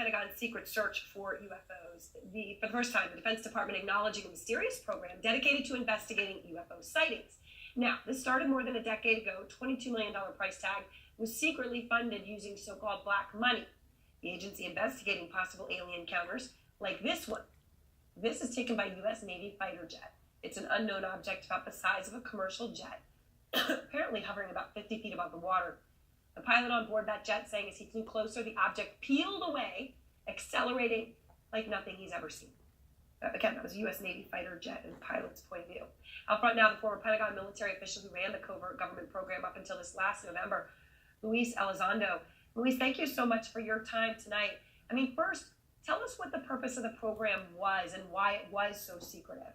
Pentagon's secret search for UFOs. For the first time, the Defense Department acknowledging a mysterious program dedicated to investigating UFO sightings. Now, this started more than a decade ago. $22 million price tag was secretly funded using so-called black money. The agency investigating possible alien encounters, like this one. This is taken by U.S. Navy fighter jet. It's an unknown object about the size of a commercial jet, apparently hovering about 50 feet above the water. The pilot on board that jet saying as he flew closer, the object peeled away, accelerating like nothing he's ever seen. Again, that was a U.S. Navy fighter jet and pilot's point of view. Out front now, the former Pentagon military official who ran the covert government program up until this last November, Luis Elizondo. Luis, thank you so much for your time tonight. I mean, first, tell us what the purpose of the program was and why it was so secretive.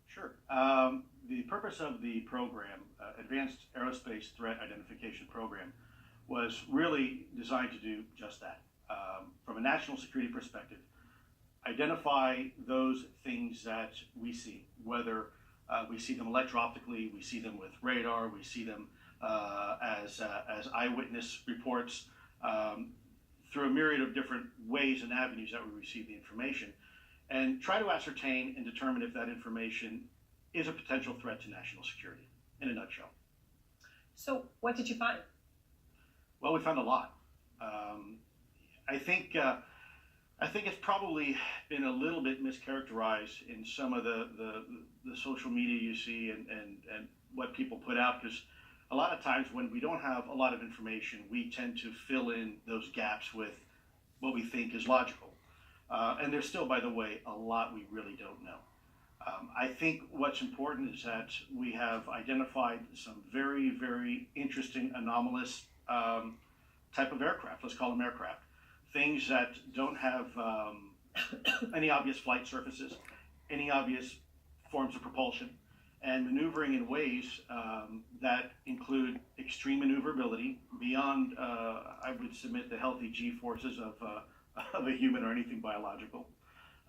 Sure. The purpose of the program, Advanced Aerospace Threat Identification Program, was really designed to do just that. From a national security perspective, identify those things that we see, whether we see them electro-optically, we see them with radar, we see them as eyewitness reports, through a myriad of different ways and avenues that we receive the information, and try to ascertain and determine if that information is a potential threat to national security, in a nutshell. So what did you find? Well, we found a lot. I think it's probably been a little bit mischaracterized in some of the social media you see and what people put out, because a lot of times when we don't have a lot of information, we tend to fill in those gaps with what we think is logical. And there's still, by the way, a lot we really don't know. I think what's important is that we have identified some very, very interesting, anomalous type of aircraft. Let's call them aircraft. Things that don't have any obvious flight surfaces, any obvious forms of propulsion, and maneuvering in ways that include extreme maneuverability beyond, I would submit, the healthy G-forces of a human or anything biological,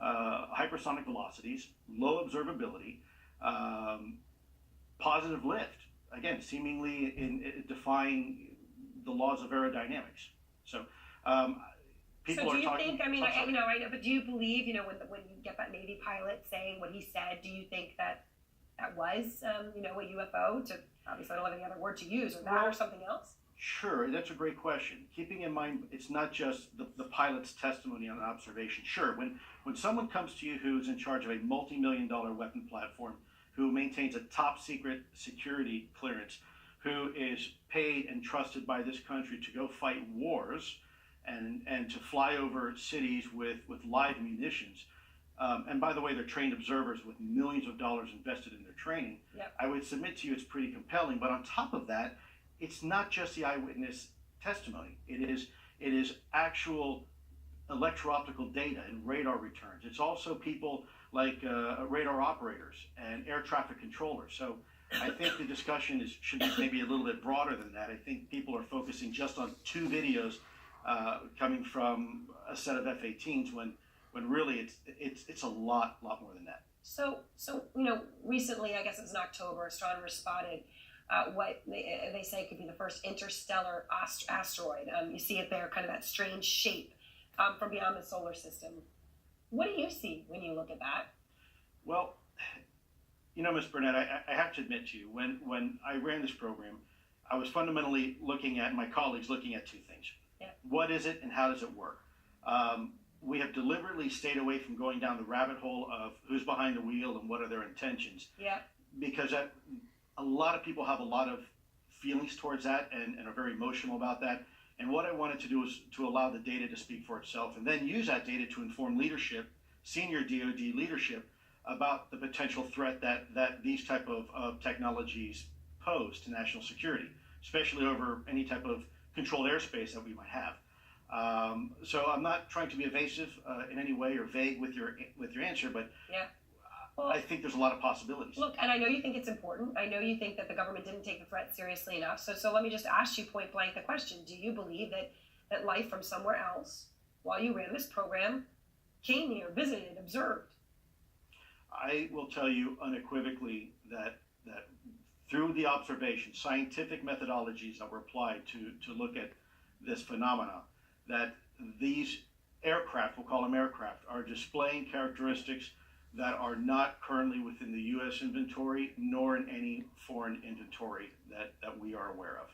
hypersonic velocities, low observability, positive lift, again, seemingly in defying the laws of aerodynamics. So people so do are you talking. think, I mean, I know, but do you believe, when you get that Navy pilot saying what he said, do you think that was, a UFO? To obviously, I don't have any other word to use, or that, or something else? Sure, that's a great question. Keeping in mind, it's not just the pilot's testimony on an observation. Sure, when someone comes to you who's in charge of a multi-million-dollar weapon platform, who maintains a top-secret security clearance, who is paid and trusted by this country to go fight wars and to fly over cities with live munitions, and by the way, they're trained observers with millions of dollars invested in their training. Yep. I would submit to you it's pretty compelling. But on top of that, it's not just the eyewitness testimony. It is actual electro-optical data and radar returns. It's also people like radar operators and air traffic controllers. So I think the discussion should be maybe a little bit broader than that. I think people are focusing just on two videos coming from a set of F-18s when really it's a lot more than that. So recently, I guess it was in October, astronomers spotted what they say could be the first interstellar asteroid. You see it there, kind of that strange shape from beyond the solar system. What do you see when you look at that? Well, Ms. Burnett, I have to admit to you, when I ran this program, I was fundamentally looking at, my colleagues looking at two things. Yeah. What is it and how does it work? We have deliberately stayed away from going down the rabbit hole of who's behind the wheel and what are their intentions. Yeah. Because a lot of people have a lot of feelings towards that and are very emotional about that. And what I wanted to do was to allow the data to speak for itself and then use that data to inform leadership, senior DoD leadership, about the potential threat that these type of technologies pose to national security, especially over any type of controlled airspace that we might have. So I'm not trying to be evasive in any way or vague with your answer, but yeah. Well, I think there's a lot of possibilities. Look, and I know you think it's important. I know you think that the government didn't take the threat seriously enough. So let me just ask you point blank the question. Do you believe that life from somewhere else, while you ran this program, came here, visited, observed? I will tell you unequivocally that through the observation, scientific methodologies that were applied to look at this phenomena, that these aircraft, we'll call them aircraft, are displaying characteristics that are not currently within the U.S. inventory, nor in any foreign inventory that we are aware of.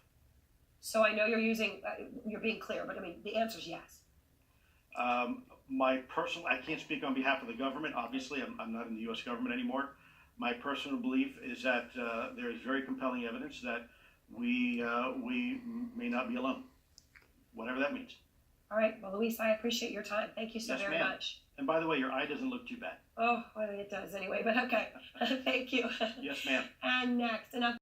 So I know you're being clear, but I mean, the answer is yes. I can't speak on behalf of the government. Obviously, I'm not in the U.S. government anymore. My personal belief is that there is very compelling evidence that we may not be alone, whatever that means. All right. Well, Luis, I appreciate your time. Thank you so Yes, very ma'am. much. And by the way, your eye doesn't look too bad. Oh, well, it does anyway, but okay. Thank you. Yes, ma'am. And next, enough.